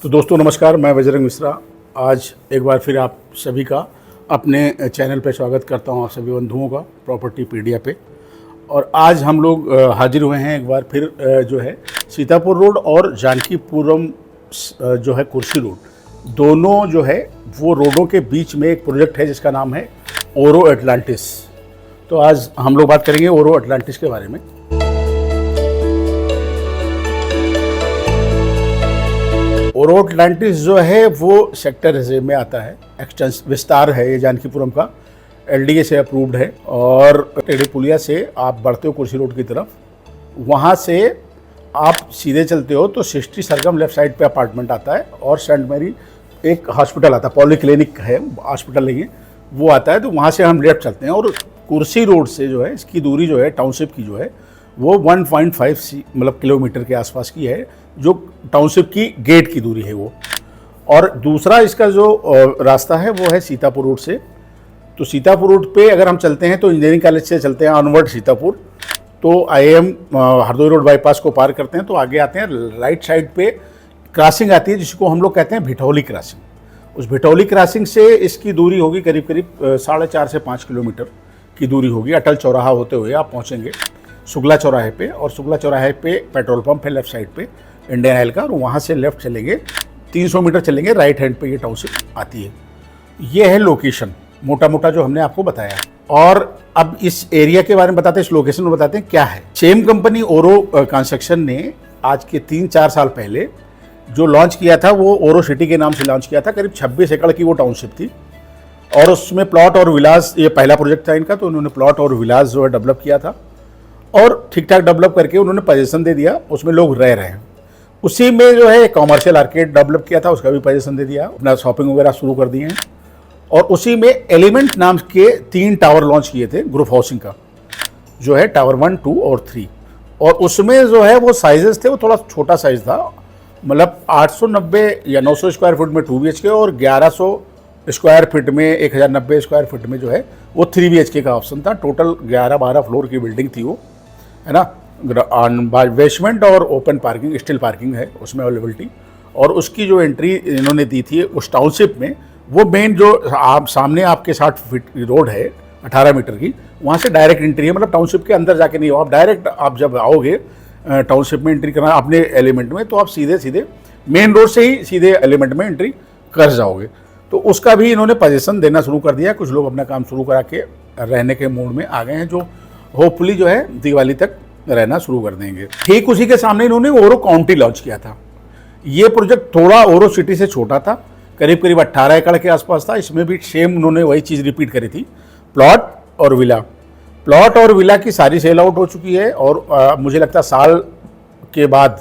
तो दोस्तों नमस्कार, मैं बजरंग मिश्रा आज एक बार फिर आप सभी का अपने चैनल पे स्वागत करता हूं, आप सभी बंधुओं का प्रॉपर्टी पीडिया पे। और आज हम लोग हाजिर हुए हैं एक बार फिर जो है सीतापुर रोड और जानकीपुरम जो है कुर्सी रोड, दोनों जो है वो रोडों के बीच में एक प्रोजेक्ट है जिसका नाम है ओरो अटलांटिस। तो आज हम लोग बात करेंगे ओरो अटलांटिस के बारे में। ओरो अटलांटिस जो है वो सेक्टर जे में आता है, एक्सटेंस विस्तार है ये जानकीपुरम का, एलडीए से अप्रूव्ड है। और टेढ़ी पुलिया से आप बढ़ते हो कुर्सी रोड की तरफ, वहाँ से आप सीधे चलते हो तो 60 सरगम लेफ्ट साइड पे अपार्टमेंट आता है और सेंट मैरी एक हॉस्पिटल आता है, पॉली क्लिनिक है, हॉस्पिटल नहीं है, वो आता है। तो वहाँ से हम लेफ्ट चलते हैं और कुर्सी रोड से जो है इसकी दूरी जो है टाउनशिप की जो है वो 1.5 मतलब किलोमीटर के आसपास की है, जो टाउनशिप की गेट की दूरी है वो। और दूसरा इसका जो रास्ता है वो है सीतापुर रोड से। तो सीतापुर रोड पे अगर हम चलते हैं तो इंजीनियरिंग कॉलेज से चलते हैं ऑनवर्ड सीतापुर, तो IIM हरदोई रोड बाईपास को पार करते हैं तो आगे आते हैं, राइट साइड पे क्रॉसिंग आती है जिसको हम लोग कहते हैं भिटौली क्रॉसिंग। उस भिटौली क्रॉसिंग से इसकी दूरी होगी करीब 4.5 से 5 किलोमीटर की दूरी होगी। अटल चौराहा होते हुए आप पहुँचेंगे शुक्ला चौराहे पे, और शुक्ला चौराहे पे पेट्रोल पंप है लेफ्ट साइड पे इंडियन ऑयल का, और वहाँ से लेफ्ट चलेंगे 300 मीटर चलेंगे, राइट हैंड पे ये टाउनशिप आती है। ये है लोकेशन मोटा मोटा जो हमने आपको बताया। और अब इस एरिया के बारे में बताते हैं, इस लोकेशन में बताते हैं क्या है। सेम कंपनी ओरो कंस्ट्रक्शन ने आज के 3-4 साल पहले जो लॉन्च किया था वो ओरो सिटी के नाम से लॉन्च किया था। करीब 26 एकड़ की वो टाउनशिप थी और उसमें प्लॉट और विलास, ये पहला प्रोजेक्ट था इनका, तो उन्होंने प्लॉट और विलास जो है डेवलप किया था और ठीक ठाक डेवलप करके उन्होंने पोजीशन दे दिया, उसमें लोग रह रहे हैं। उसी में जो है कॉमर्शियल आर्केड डेवलप किया था, उसका भी पोजीशन दे दिया, अपना शॉपिंग वगैरह शुरू कर दिए हैं। और उसी में एलिमेंट नाम के 3 टावर लॉन्च किए थे ग्रुप हाउसिंग का, जो है टावर 1, 2 और 3। और उसमें जो है वो साइजेस थे वो थोड़ा छोटा साइज था, मतलब 890 या 900 स्क्वायर फीट में 2 BHK और 1100 स्क्वायर फीट में 1090 स्क्वायर फीट में जो है वो 3 BHK का ऑप्शन था। टोटल 11-12 फ्लोर की बिल्डिंग थी वो, है ना। बेसमेंट और ओपन पार्किंग, स्टिल पार्किंग है उसमें अवेलेबिलिटी। और उसकी जो एंट्री इन्होंने दी थी उस टाउनशिप में, वो मेन जो आप सामने आपके 60 फीट की रोड है 18 मीटर की, वहाँ से डायरेक्ट एंट्री है, मतलब टाउनशिप के अंदर जाके नहीं हो आप, डायरेक्ट आप जब आओगे टाउनशिप में एंट्री करना अपने एलिमेंट में, तो आप सीधे सीधे मेन रोड से ही सीधे एलिमेंट में एंट्री कर जाओगे। तो उसका भी इन्होंने पोजीशन देना शुरू कर दिया। कुछ लोग अपना काम शुरू करा के रहने के मूड में आ गए हैं, जो होपफुली जो है दिवाली तक रहना शुरू कर देंगे। ठीक उसी के सामने इन्होंने ओरो काउंटी लॉन्च किया था। ये प्रोजेक्ट थोड़ा ओरो सिटी से छोटा था, करीब 18 एकड़ के आसपास था। इसमें भी सेम उन्होंने वही चीज़ रिपीट करी थी, प्लॉट और विला। प्लॉट और विला की सारी सेल आउट हो चुकी है और मुझे लगता है साल के बाद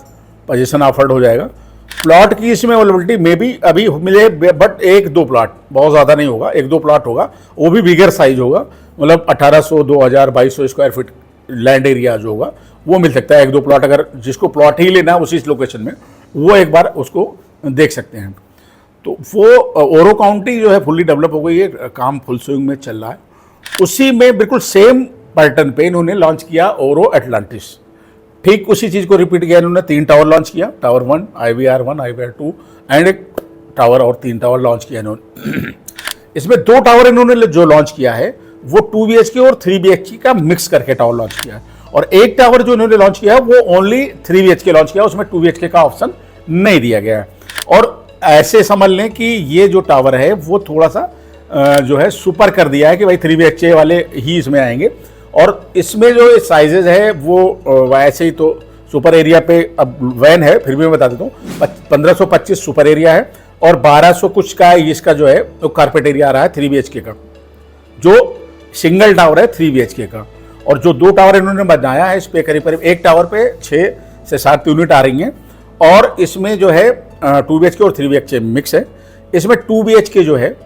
पोजीशन ऑफर्ड हो जाएगा। प्लॉट की इसमें अवेलेबिलिटी में भी अभी मिले, बट 1-2 प्लॉट, बहुत ज़्यादा नहीं होगा, 1-2 प्लॉट होगा, वो भी बिगर साइज होगा, मतलब 1800, 2000, 2200 स्क्वायर फीट लैंड एरिया जो होगा वो मिल सकता है। 1-2 प्लॉट, अगर जिसको प्लॉट ही लेना है उसी लोकेशन में, वो एक बार उसको देख सकते हैं। तो वो ओरो काउंटी जो है फुल्ली डेवलप हो गई है, काम फुल स्विंग में चल रहा है। उसी में बिल्कुल सेम पैटर्न पे इन्होंने लॉन्च किया ओरो अटलांटिस। ठीक उसी चीज़ को रिपीट किया इन्होंने, 3 टावर लॉन्च किया, टावर 1, IVR 1, IVR 2 एंड एक टावर और 3 टावर लॉन्च किया इन्होंने। इसमें 2 टावर इन्होंने जो लॉन्च किया है वो 2 BHK और 3 BHK का मिक्स करके टावर लॉन्च किया है, और एक टावर जो इन्होंने लॉन्च किया है वो ओनली 3 BHK लॉन्च किया, उसमें 2 BHK का ऑप्शन नहीं दिया गया है। और ऐसे समझ लें कि ये जो टावर है वो थोड़ा सा जो है सुपर कर दिया है कि भाई 3 BHK वाले ही इसमें आएंगे। और इसमें जो साइजेज है वो वैसे ही तो सुपर एरिया पे, अब वैन है फिर भी मैं बता देता हूँ, 1525 सुपर एरिया है और 1200 कुछ का इसका जो है वो कारपेट एरिया आ रहा है 3 BHK का, जो सिंगल टावर है 3 BHK का। और जो 2 टावर इन्होंने बनाया है इस पे करीब एक टावर पे 6 से 7 यूनिट आ रही हैं, और इसमें जो है 2 BHK और 3 BHK मिक्स है। इसमें 2 BHK जो है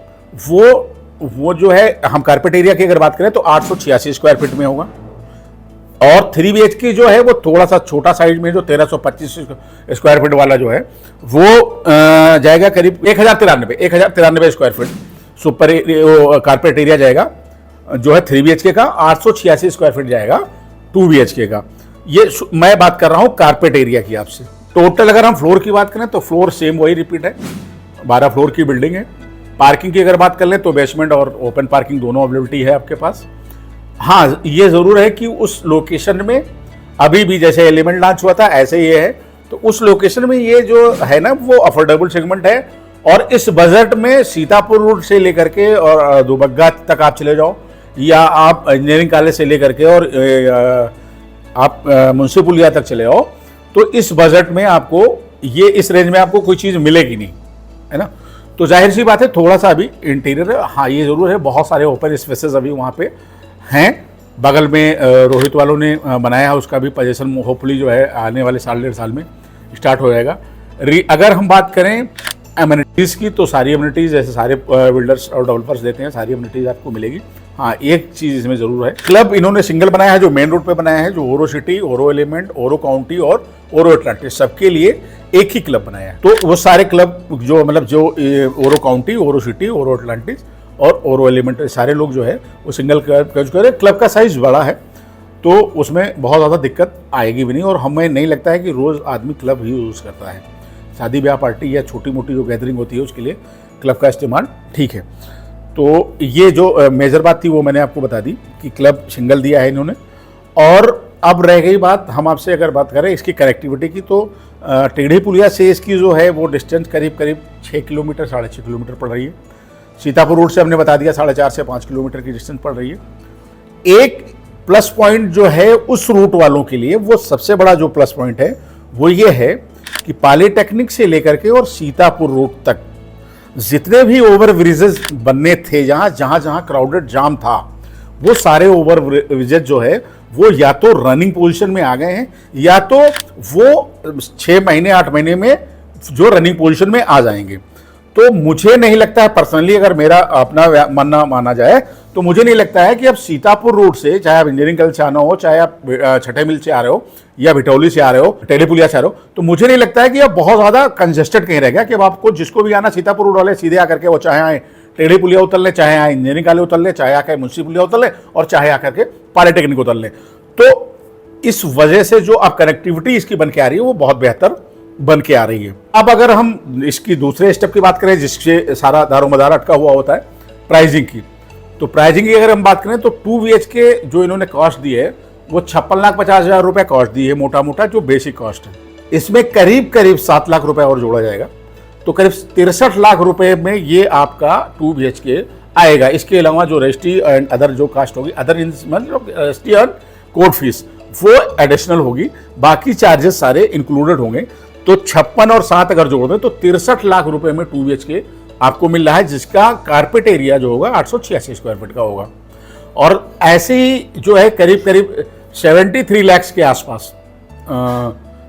वो जो है, हम कारपेट एरिया की अगर बात करें तो 886 स्क्वायर फीट में होगा, और 3 BHK जो है वो थोड़ा सा छोटा साइज में, जो 1325 स्क्वायर फीट वाला जो है वो जाएगा करीब 1093 square feet super carpet area जाएगा, जो है 3 BHK का। 886 स्क्वायर फीट जाएगा 2 BHK का। ये मैं बात कर रहा हूँ कारपेट एरिया की आपसे, टोटल अगर हम फ्लोर की बात करें तो फ्लोर सेम वही रिपीट है, 12 फ्लोर की बिल्डिंग है। पार्किंग की अगर बात कर लें तो बेसमेंट और ओपन पार्किंग दोनों अवेलेबिलिटी है आपके पास। हाँ, ये ज़रूर है कि उस लोकेशन में अभी भी जैसे एलिमेंट लॉन्च हुआ था ऐसे ये है, तो उस लोकेशन में ये जो है ना वो अफोर्डेबल सेगमेंट है। और इस बजट में सीतापुर रोड से लेकर के और दुबग्गा तक आप चले जाओ, या आप इंजीनियरिंग कॉलेज से लेकर के और आप मुंशी पुलिया तक चले जाओ, तो इस बजट में आपको ये इस रेंज में आपको कोई चीज़ मिलेगी नहीं, है ना। तो जाहिर सी बात है थोड़ा सा अभी इंटीरियर, हाँ ये ज़रूर है, बहुत सारे ओपन स्पेसेस अभी वहाँ पे हैं। बगल में रोहित वालों ने बनाया है, उसका भी पोजीशन होपफुली जो है आने वाले साल 1.5 साल में स्टार्ट हो जाएगा। अगर हम बात करें एमिनिटीज़ की, तो सारी एमिनिटीज़ जैसे सारे बिल्डर्स और डेवलपर्स देते हैं, सारी एमिनिटीज़ आपको मिलेगी। हाँ, एक चीज़ इसमें ज़रूर है, क्लब इन्होंने सिंगल बनाया है जो मेन रोड पे बनाया है, जो ओरो सिटी, ओरो एलिमेंट, ओरो काउंटी और ओरो अटलांटिस सबके लिए एक ही क्लब बनाया है। तो वो सारे क्लब जो मतलब जो ओरो काउंटी, ओरो सिटी, ओरो अटलांटिस और ओरो एलिमेंट सारे लोग जो है वो सिंगल क्लब का साइज़ बड़ा है, तो उसमें बहुत ज़्यादा दिक्कत आएगी भी नहीं। और हमें नहीं लगता है कि रोज़ आदमी क्लब ही यूज़ करता है, शादी ब्याह पार्टी या छोटी मोटी जो गैदरिंग होती है उसके लिए क्लब का इस्तेमाल ठीक है। तो ये जो मेजर बात थी वो मैंने आपको बता दी कि क्लब सिंगल दिया है इन्होंने। और अब रह गई बात, हम आपसे अगर बात करें इसकी कनेक्टिविटी की, तो टेढ़ी पुलिया से इसकी जो है वो डिस्टेंस करीब 6 किलोमीटर 6.5 किलोमीटर पड़ रही है। सीतापुर रोड से हमने बता दिया 4.5 से 5 किलोमीटर की डिस्टेंस पड़ रही है। एक प्लस पॉइंट जो है उस रूट वालों के लिए, वो सबसे बड़ा जो प्लस पॉइंट है वो ये है कि पॉलिटेक्निक से लेकर के और सीतापुर रोड तक जितने भी ओवर ब्रिजेस बनने थे, जहां क्राउडेड जाम था, वो सारे ओवर ब्रिजेस जो है वो या तो रनिंग पोजीशन में आ गए हैं, या तो वो 6 महीने 8 महीने में जो रनिंग पोजीशन में आ जाएंगे। तो मुझे नहीं लगता है पर्सनली, अगर मेरा अपना माना जाए, तो मुझे नहीं लगता है कि अब सीतापुर रोड से, चाहे आप इंजीनियरिंग कॉलेज से आना हो, चाहे आप छठे मिल से आ रहे हो या भिटौली से आ रहे हो, टेढ़ी पुलिया से आ रहे हो, तो मुझे नहीं लगता है कि अब बहुत ज़्यादा कंजेस्टेड कहीं रह गया कि अब आपको जिसको भी आना सीतापुर रोड वाले सीधे आकर के वो चाहे आए टेढ़ी पुलिया उतर ले, चाहे आए इंजीनियरिंग कॉलेज उतर ले, चाहे आकर मुंशी पुलिया उतर ले, और चाहे आकर के पॉलिटेक्निक उतर ले। तो इस वजह से जो अब कनेक्टिविटी इसकी बन के आ रही है वो बहुत बेहतर बन के आ रही है। अब अगर हम इसकी दूसरे स्टेप की बात करें जिससे सारा दारोमदार अटका हुआ होता है, प्राइसिंग की, तो प्राइसिंग की अगर हम बात करें तो 2 BHK जो इन्होंने कॉस्ट दी है वो 56,50,000 रुपये कॉस्ट दी है, मोटा मोटा जो बेसिक कॉस्ट है। इसमें करीब 7 लाख रुपए और जोड़ा जाएगा, तो करीब 63 लाख रुपए में ये आपका 2 BHK आएगा। इसके अलावा जो रजिस्ट्री एंड अदर जो कास्ट होगी, अदर मतलब रजिस्ट्री एंड कोर्ट फीस, वो एडिशनल होगी, बाकी चार्जेस सारे इंक्लूडेड होंगे। तो 56 और 7 अगर जोड़ दें तो 63 लाख रुपए में 2 BHK आपको मिल रहा है, जिसका कारपेट एरिया जो होगा 886 स्क्वायर फीट का होगा। और ऐसे ही जो है करीब 73 लाख के आसपास,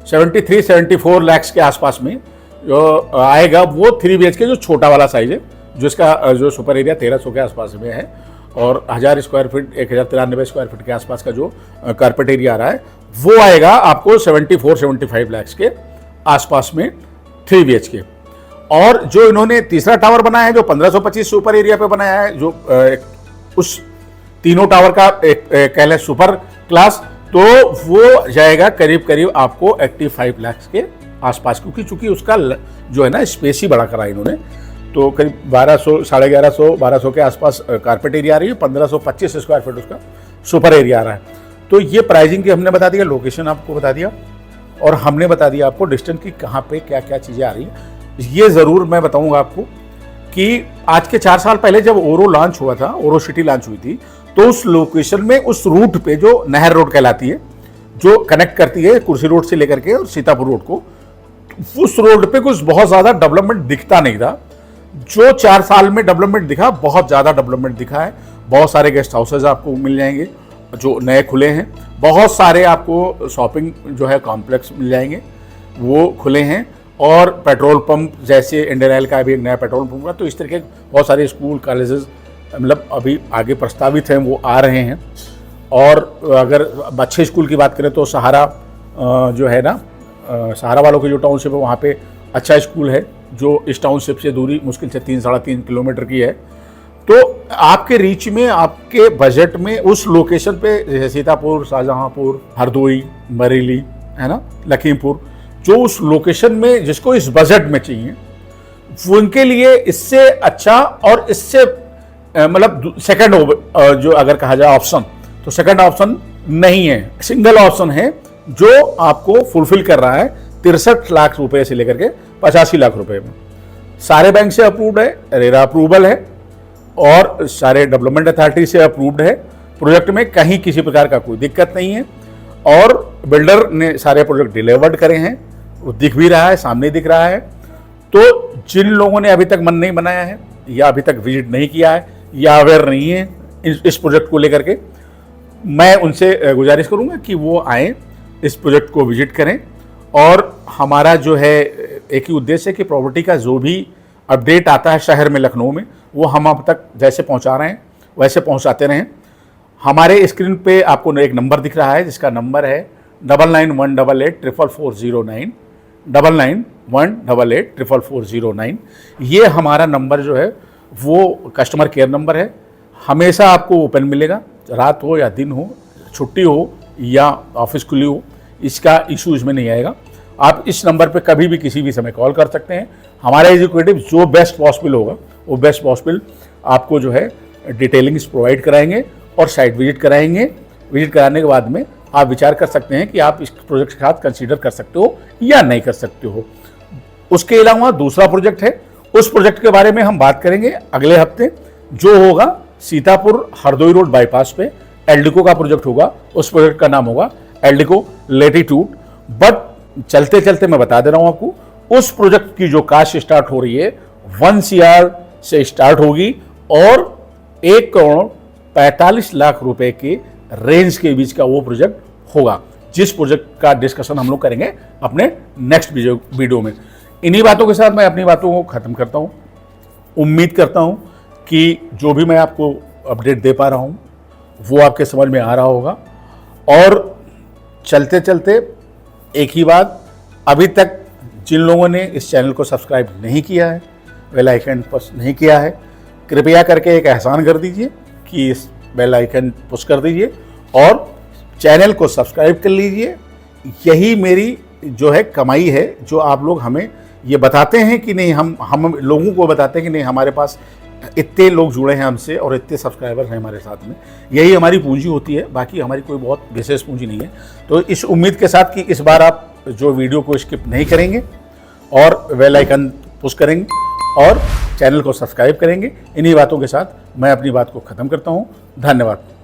74 लाख के आसपास में जो आएगा वो 3 BHK जो छोटा वाला साइज है, जिसका जो सुपर एरिया 1300 के आसपास में है, और 1000 स्क्वायर फीट 1093 स्क्वायर फीट के आसपास का जो कारपेट एरिया आ रहा है वो आएगा आपको 74-75 लाख के आसपास में 3 BHK। और जो इन्होंने तीसरा टावर बनाया है जो 1525 सुपर एरिया पे बनाया है, जो उस तीनों टावर का एक कह लें सुपर क्लास, तो वो जाएगा करीब आपको 85 लाख के आसपास, क्योंकि चूंकि उसका जो है ना स्पेस ही बड़ा करा इन्होंने, तो करीब 1200 1250 के आसपास कारपेट एरिया आ रही है, 1525 स्क्वायर फीट उसका सुपर एरिया आ रहा है। तो ये प्राइसिंग की हमने बता दिया, लोकेशन आपको बता दिया, और हमने बता दिया आपको डिस्टेंस की कहाँ पे क्या क्या चीज़ें आ रही हैं। ये ज़रूर मैं बताऊंगा आपको कि आज के 4 साल पहले जब ओरो लॉन्च हुआ था, ओरो सिटी लॉन्च हुई थी, तो उस लोकेशन में उस रूट पे जो नहर रोड कहलाती है, जो कनेक्ट करती है कुर्सी रोड से लेकर के और सीतापुर रोड को, उस रोड पे कुछ बहुत ज़्यादा डेवलपमेंट दिखता नहीं था। जो 4 साल में डेवलपमेंट दिखा, बहुत ज़्यादा डेवलपमेंट दिखा है। बहुत सारे गेस्ट हाउसेज आपको मिल जाएंगे जो नए खुले हैं, बहुत सारे आपको शॉपिंग जो है कॉम्प्लेक्स मिल जाएंगे वो खुले हैं, और पेट्रोल पंप जैसे इंडियन ऑयल का भी एक नया पेट्रोल पंप का, तो इस तरह के बहुत सारे स्कूल कॉलेजेस मतलब अभी आगे प्रस्तावित हैं, वो आ रहे हैं। और अगर अच्छे स्कूल की बात करें तो सहारा जो है ना, सहारा वालों की जो टाउनशिप है वहाँ पे अच्छा स्कूल है, जो इस टाउनशिप से दूरी मुश्किल से 3-3.5 किलोमीटर की है। तो आपके रीच में, आपके बजट में उस लोकेशन पे जैसे सीतापुर, शाहजहांपुर, हरदोई, बरेली, है ना, लखीमपुर, जो उस लोकेशन में जिसको इस बजट में चाहिए, उनके लिए इससे अच्छा और इससे मतलब सेकंड जो अगर कहा जाए ऑप्शन, तो सेकंड ऑप्शन नहीं है, सिंगल ऑप्शन है जो आपको फुलफिल कर रहा है 63 लाख रुपए से लेकर के 85 लाख रुपए में। सारे बैंक से अप्रूव्ड है, रेरा अप्रूवल है और सारे डेवलपमेंट अथॉरिटी से अप्रूव्ड है। प्रोजेक्ट में कहीं किसी प्रकार का कोई दिक्कत नहीं है और बिल्डर ने सारे प्रोजेक्ट डिलीवर्ड करे हैं, वो दिख भी रहा है, सामने दिख रहा है। तो जिन लोगों ने अभी तक मन नहीं बनाया है या अभी तक विजिट नहीं किया है या अवेयर नहीं है इस प्रोजेक्ट को लेकर के, मैं उनसे गुजारिश करूंगा कि वो आए, इस प्रोजेक्ट को विजिट करें। और हमारा जो है एक ही उद्देश्य है कि प्रॉपर्टी का जो भी अपडेट आता है शहर में, लखनऊ में, वो हम अब तक जैसे पहुंचा रहे हैं वैसे पहुंचाते रहें। हमारे स्क्रीन पे आपको एक नंबर दिख रहा है जिसका नंबर है 9918884409, 9918884409। ये हमारा नंबर जो है वो कस्टमर केयर नंबर है, हमेशा आपको ओपन मिलेगा, रात हो या दिन हो, छुट्टी हो या ऑफिस खुली हो, इसका इशू इसमें नहीं आएगा। आप इस नंबर पे कभी भी किसी भी समय कॉल कर सकते हैं। हमारे एग्जीक्यूटिव जो बेस्ट पॉसिबल होगा वो बेस्ट पॉसिबल आपको जो है डिटेलिंग्स प्रोवाइड कराएंगे और साइट विजिट कराएंगे। विजिट कराने के बाद में आप विचार कर सकते हैं कि आप इस प्रोजेक्ट के साथ कंसीडर कर सकते हो या नहीं कर सकते हो। उसके अलावा दूसरा प्रोजेक्ट है, उस प्रोजेक्ट के बारे में हम बात करेंगे अगले हफ्ते, जो होगा सीतापुर हरदोई रोड बाईपास पे एल्डिको का प्रोजेक्ट होगा। उस प्रोजेक्ट का नाम होगा एल्डिको लेटीट्यूड। बट चलते चलते मैं बता दे रहा हूं आपको, उस प्रोजेक्ट की जो कास्ट स्टार्ट हो रही है 1 CR से स्टार्ट होगी और 1,45,00,000 रुपए के रेंज के बीच का वो प्रोजेक्ट होगा, जिस प्रोजेक्ट का डिस्कशन हम लोग करेंगे अपने नेक्स्ट वीडियो में। इन्हीं बातों के साथ मैं अपनी बातों को खत्म करता हूं। उम्मीद करता हूं कि जो भी मैं आपको अपडेट दे पा रहा हूं वो आपके समझ में आ रहा होगा। और चलते चलते एक ही बात, अभी तक जिन लोगों ने इस चैनल को सब्सक्राइब नहीं किया है, बेल आइकन पुश नहीं किया है, कृपया करके एक एहसान कर दीजिए कि इस बेल आइकन पुश कर दीजिए और चैनल को सब्सक्राइब कर लीजिए। यही मेरी जो है कमाई है, जो आप लोग हमें ये बताते हैं कि नहीं, हम लोगों को बताते हैं कि नहीं हमारे पास इतने लोग जुड़े हैं हमसे और इतने सब्सक्राइबर हैं हमारे साथ में, यही हमारी पूंजी होती है। बाकी हमारी कोई बहुत विशेष पूंजी नहीं है। तो इस उम्मीद के साथ कि इस बार आप जो वीडियो को स्किप नहीं करेंगे और बेल आइकन पुश करेंगे और चैनल को सब्सक्राइब करेंगे, इन्हीं बातों के साथ मैं अपनी बात को ख़त्म करता हूँ। धन्यवाद।